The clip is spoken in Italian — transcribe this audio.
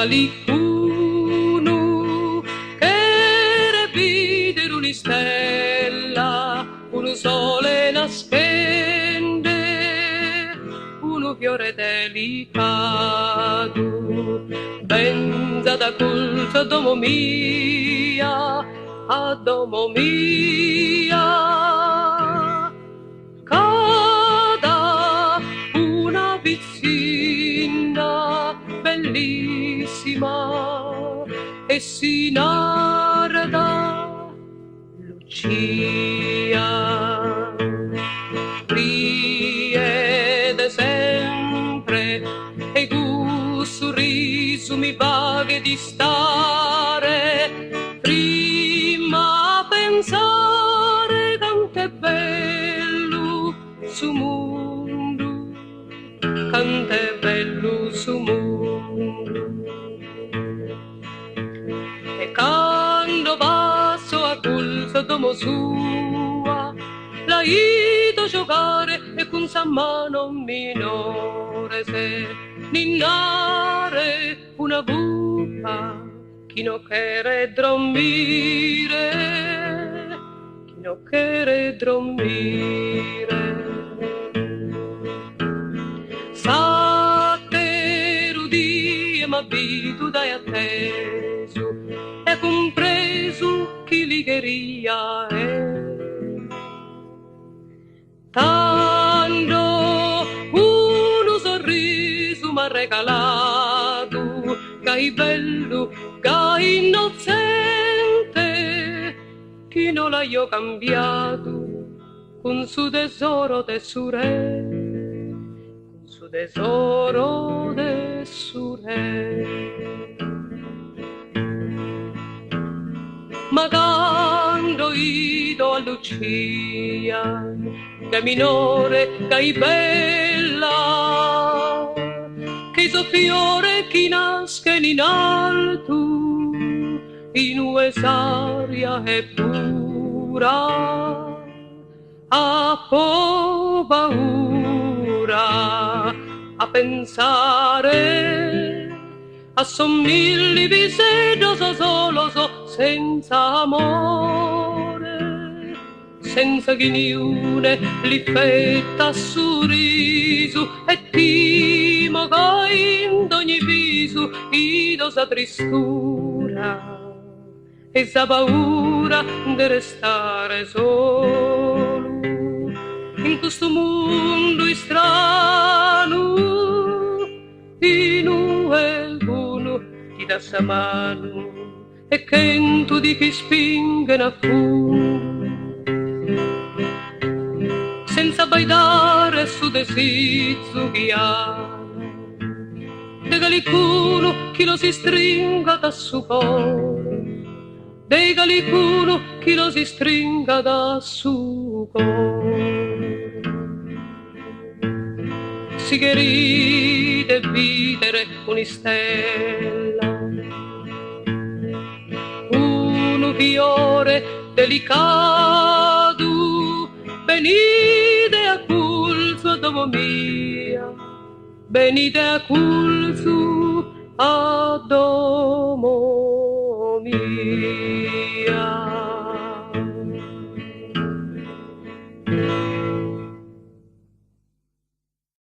qualcuno che vide una stella, un sole nascende, un fiore delicato, benza da culto a domo mia, a domo mia. Cada una vicina bellissima e si narda Lucia. Riede sempre e un sorriso mi vaga di stare, prima a pensare quanto è bello su mondo, quanto è bello su mondo. E quando passo a pulso domo sua, la ido giocare e con sa mano minore se ninnare una buca chi non quere dormire, chi non quere dormire. Satero die m'abito dai atteso e compreso chi ligheria è. Tanto uno sorriso m'ha regalato, che è bello, che è innocente, chi non l'ha io cambiato con su tesoro de su re, con su tesoro de su re. Ma quando ido a Lucia, che è minore, che è bella, che so fiore chi nasce in alto, in uesaria e pura, a po' paura a pensare, a somigli visedo solo senza amore, senza ghiniune li fetta sorriso e timo che in ogni viso ido sa tristura e sa paura di restare solo in questo mondo strano, in qualcuno ti dà sa mano e che tu di chi spinge a fu, senza baidare su desiderio che ha, de qualcuno chi lo si stringa da suo cuore, de qualcuno chi lo si stringa da suo cuore. Si che ride videre una stella, un fiore delicato, venite a culto a domo mia, venite a culto a domo